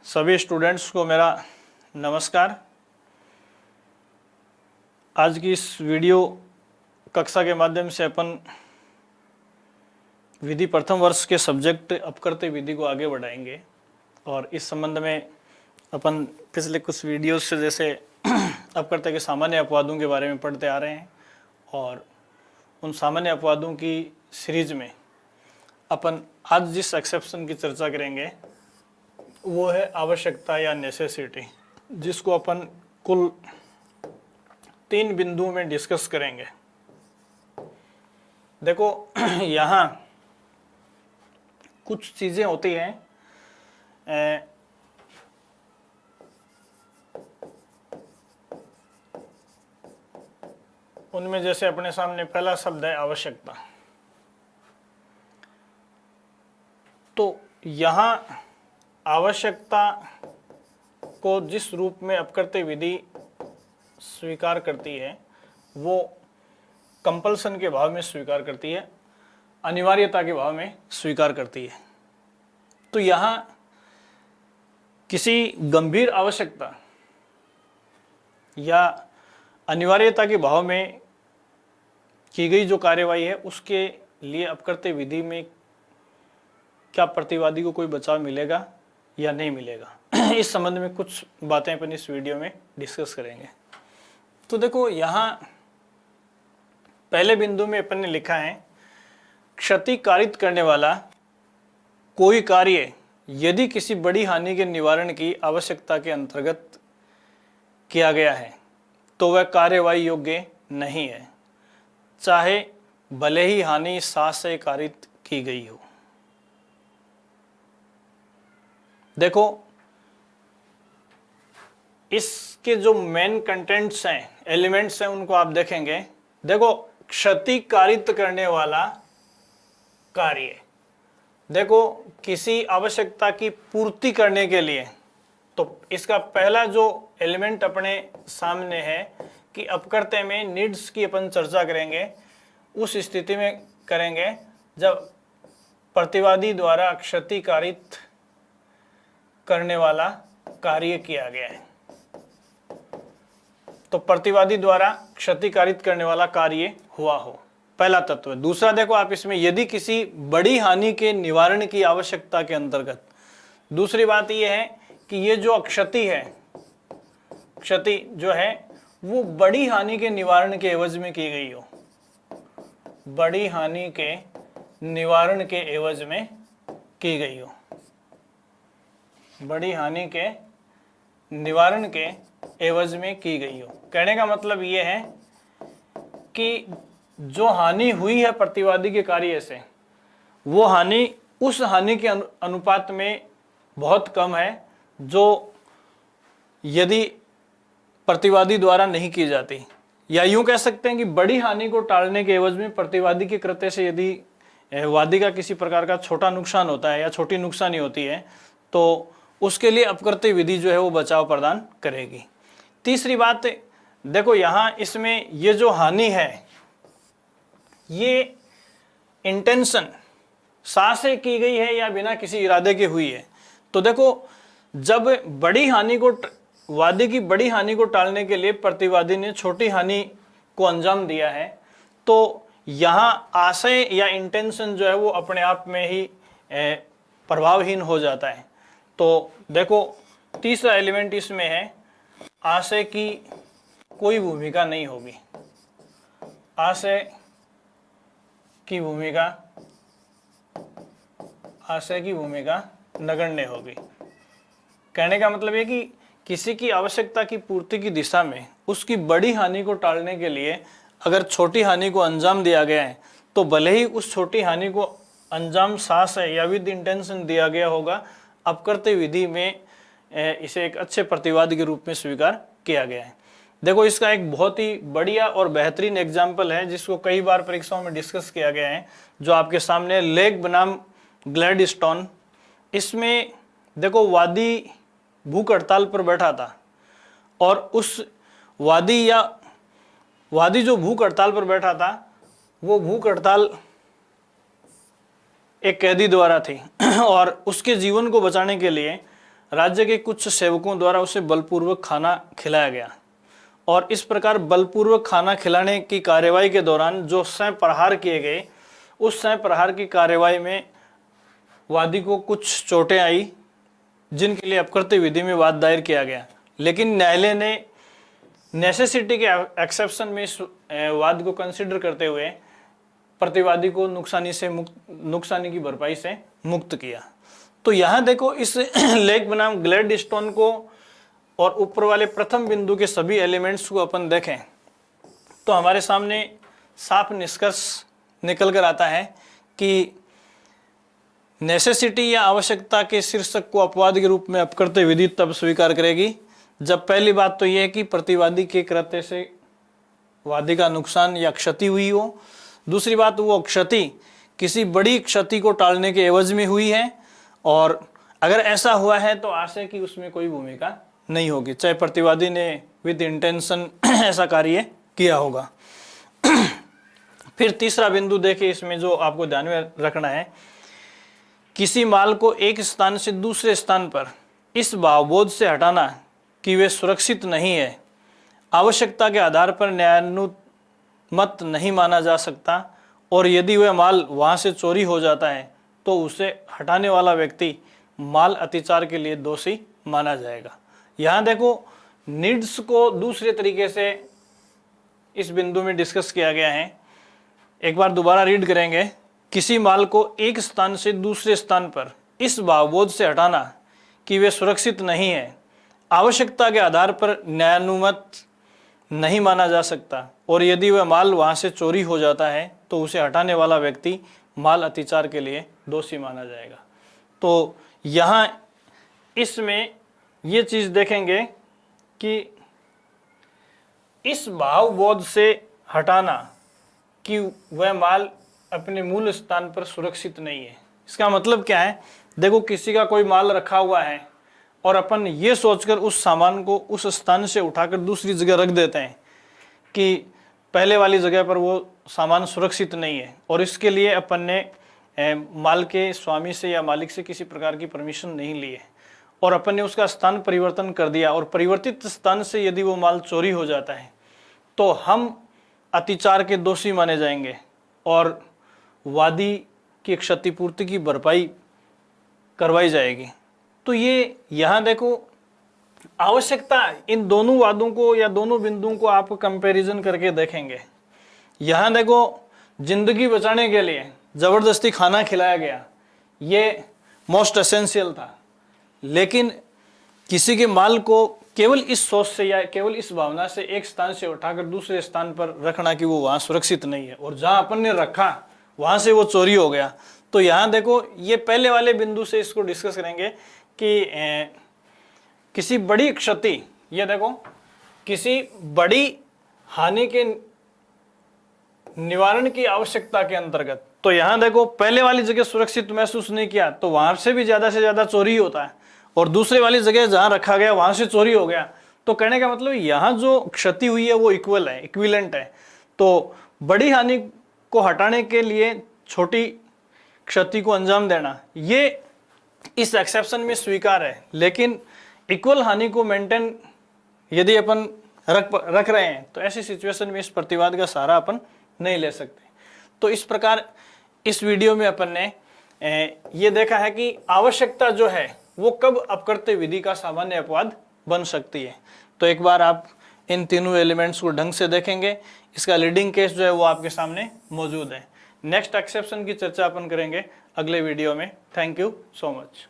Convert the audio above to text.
सभी स्टूडेंट्स को मेरा नमस्कार। आज की इस वीडियो कक्षा के माध्यम से अपन विधि प्रथम वर्ष के सब्जेक्ट अपकृत्य विधि को आगे बढ़ाएंगे और इस संबंध में अपन पिछले कुछ वीडियोस से जैसे अपकृत्य के सामान्य अपवादों के बारे में पढ़ते आ रहे हैं और उन सामान्य अपवादों की सीरीज में अपन आज जिस एक्सेप्शन की चर्चा करेंगे वो है आवश्यकता या नेसेसिटी, जिसको अपन कुल 3 बिंदुओं में डिस्कस करेंगे। देखो यहाँ कुछ चीज़ें होती हैं उनमें जैसे अपने सामने पहला शब्द है आवश्यकता। तो यहाँ आवश्यकता को जिस रूप में अपकृत्य विधि स्वीकार करती है वो कंपल्सन के भाव में स्वीकार करती है, अनिवार्यता के भाव में स्वीकार करती है। तो यहाँ किसी गंभीर आवश्यकता या अनिवार्यता के भाव में की गई जो कार्यवाही है उसके लिए अपकृत्य विधि में क्या प्रतिवादी को कोई बचाव मिलेगा या नहीं मिलेगा, इस संबंध में कुछ बातें अपन इस वीडियो में डिस्कस करेंगे। तो देखो यहाँ पहले बिंदु में अपन ने लिखा है क्षति कारित करने वाला कोई कार्य यदि किसी बड़ी हानि के निवारण की आवश्यकता के अंतर्गत किया गया है तो वह कार्यवाही योग्य नहीं है, चाहे भले ही हानि साथ से कारित की गई हो। देखो इसके जो मेन कंटेंट्स हैं, एलिमेंट्स हैं, उनको आप देखेंगे। देखो क्षति कारित करने वाला कार्य, देखो किसी आवश्यकता की पूर्ति करने के लिए, तो इसका पहला जो एलिमेंट अपने सामने है कि अपकृत्य में नीड्स की अपन चर्चा करेंगे। उस स्थिति में करेंगे जब प्रतिवादी द्वारा क्षति कारित करने वाला कार्य किया गया है, तो प्रतिवादी द्वारा क्षति कारित करने वाला कार्य हुआ हो, पहला तत्व है। दूसरा देखो आप इसमें यदि किसी बड़ी हानि के निवारण की आवश्यकता के अंतर्गत, दूसरी बात यह है कि ये जो क्षति है, क्षति जो है वो बड़ी हानि के निवारण के एवज में की गई हो, बड़ी हानि के निवारण के एवज में की गई हो, बड़ी हानि के निवारण के एवज में की गई हो। कहने का मतलब ये है कि जो हानि हुई है प्रतिवादी के कार्य से, वो हानि उस हानि के अनुपात में बहुत कम है जो यदि प्रतिवादी द्वारा नहीं की जाती। या यूं कह सकते हैं कि बड़ी हानि को टालने के एवज में प्रतिवादी के कृत्य से यदि वादी का किसी प्रकार का छोटा नुकसान होता है या छोटी नुकसानी होती है तो उसके लिए अपकृत्य विधि जो है वो बचाव प्रदान करेगी। तीसरी बात देखो यहाँ इसमें ये जो हानि है ये इंटेंशन साथ से की गई है या बिना किसी इरादे के हुई है। तो देखो जब बड़ी हानि को, वादी की बड़ी हानि को टालने के लिए प्रतिवादी ने छोटी हानि को अंजाम दिया है, तो यहाँ आशय या इंटेंशन जो है वो अपने आप में ही प्रभावहीन हो जाता है। तो देखो तीसरा एलिमेंट इसमें है आशय की कोई भूमिका नहीं होगी, आशय की भूमिका, आशय की भूमिका नगण्य होगी। कहने का मतलब है कि किसी की आवश्यकता की पूर्ति की दिशा में उसकी बड़ी हानि को टालने के लिए अगर छोटी हानि को अंजाम दिया गया है तो भले ही उस छोटी हानि को अंजाम साथ है या विद इंटेंशन दिया गया होगा, अपकृत्य विधि में इसे एक अच्छे प्रतिवादी के रूप में स्वीकार किया गया है। देखो इसका एक बहुत ही बढ़िया और बेहतरीन एग्जाम्पल है जिसको कई बार परीक्षाओं में डिस्कस किया गया है, जो आपके सामने लेग बनाम ग्लैडस्टोन। इसमें देखो वादी भूख हड़ताल पर बैठा था और उस वादी जो भूख हड़ताल पर बैठा था वो भूख हड़ताल एक कैदी द्वारा थी और उसके जीवन को बचाने के लिए राज्य के कुछ सेवकों द्वारा उसे बलपूर्वक खाना खिलाया गया और इस प्रकार बलपूर्वक खाना खिलाने की कार्यवाही के दौरान जो सह प्रहार किए गए, उस सह प्रहार की कार्यवाही में वादी को कुछ चोटें आई जिनके लिए अपकृत्य विधि में वाद दायर किया गया, लेकिन न्यायालय ने नेसेसिटी के एक्सेप्शन में इस वाद को कंसिडर करते हुए प्रतिवादी को नुकसानी की भरपाई से मुक्त किया। तो यहाँ देखो इस लेख बनाम ग्लैडस्टोन को और ऊपर वाले प्रथम बिंदु के सभी एलिमेंट्स को अपन देखें तो हमारे सामने साफ निष्कर्ष निकल कर आता है कि नेसेसिटी या आवश्यकता के शीर्षक को अपवाद के रूप में अपकृत्य विधि तब स्वीकार करेगी जब पहली बात तो यह है कि प्रतिवादी के कृत्य से वादी का नुकसान या क्षति हुई हो, दूसरी बात वो क्षति किसी बड़ी क्षति को टालने के एवज में हुई है और अगर ऐसा हुआ है तो आशय की उसमें कोई भूमिका नहीं होगी, चाहे प्रतिवादी ने विद इंटेंशन ऐसा कार्य किया होगा। फिर तीसरा बिंदु देखिए, इसमें जो आपको ध्यान में रखना है, किसी माल को एक स्थान से दूसरे स्थान पर इस भावबोध से हटाना कि वे सुरक्षित नहीं है, आवश्यकता के आधार पर न्यायानुमत नहीं माना जा सकता और यदि वह माल वहाँ से चोरी हो जाता है तो उसे हटाने वाला व्यक्ति माल अतिचार के लिए दोषी माना जाएगा। यहाँ देखो नीड्स को दूसरे तरीके से इस बिंदु में डिस्कस किया गया है। एक बार दोबारा रीड करेंगे, किसी माल को एक स्थान से दूसरे स्थान पर इस भावबोध से हटाना कि वे सुरक्षित नहीं है, आवश्यकता के आधार पर न्यायानुमत नहीं माना जा सकता और यदि वह माल वहाँ से चोरी हो जाता है तो उसे हटाने वाला व्यक्ति माल अतिचार के लिए दोषी माना जाएगा। तो यहाँ इसमें ये चीज़ देखेंगे कि इस भावबोध से हटाना कि वह माल अपने मूल स्थान पर सुरक्षित नहीं है, इसका मतलब क्या है? देखो किसी का कोई माल रखा हुआ है और अपन ये सोचकर उस सामान को उस स्थान से उठाकर दूसरी जगह रख देते हैं कि पहले वाली जगह पर वो सामान सुरक्षित नहीं है और इसके लिए अपन ने माल के स्वामी से या मालिक से किसी प्रकार की परमिशन नहीं ली है और अपन ने उसका स्थान परिवर्तन कर दिया और परिवर्तित स्थान से यदि वो माल चोरी हो जाता है तो हम अतिचार के दोषी माने जाएंगे और वादी की क्षतिपूर्ति की भरपाई करवाई जाएगी। तो ये यहाँ देखो आवश्यकता, इन दोनों वादों को या दोनों बिंदुओं को आप कंपैरिजन करके देखेंगे। यहाँ देखो जिंदगी बचाने के लिए ज़बरदस्ती खाना खिलाया गया, ये मोस्ट एसेंशियल था, लेकिन किसी के माल को केवल इस सोच से या केवल इस भावना से एक स्थान से उठाकर दूसरे स्थान पर रखना कि वो वहाँ सुरक्षित नहीं है और जहाँ अपन ने रखा वहाँ से वो चोरी हो गया। तो यहाँ देखो ये पहले वाले बिंदु से इसको डिस्कस करेंगे कि किसी बड़ी क्षति, ये देखो किसी बड़ी हानि के निवारण की आवश्यकता के अंतर्गत, तो यहाँ देखो पहले वाली जगह सुरक्षित महसूस नहीं किया तो वहां से भी ज्यादा चोरी होता है और दूसरे वाली जगह जहां रखा गया वहां से चोरी हो गया। तो कहने का मतलब यहाँ जो क्षति हुई है वो इक्वल है, इक्विवेलेंट है। तो बड़ी हानि को हटाने के लिए छोटी क्षति को अंजाम देना ये इस एक्सेप्शन में स्वीकार है, लेकिन इक्वल हानि को मेंटेन यदि अपन रख रहे हैं तो ऐसी सिचुएशन में इस प्रतिवाद का सहारा अपन नहीं ले सकते। तो इस प्रकार इस वीडियो में अपन ने ये देखा है कि आवश्यकता जो है वो कब अपकृत्य विधि का सामान्य अपवाद बन सकती है। तो एक बार आप इन तीनों एलिमेंट्स को ढंग से देखेंगे, इसका लीडिंग केस जो है वो आपके सामने मौजूद है। नेक्स्ट एक्सेप्शन की चर्चा अपन करेंगे अगले वीडियो में। Thank you so much.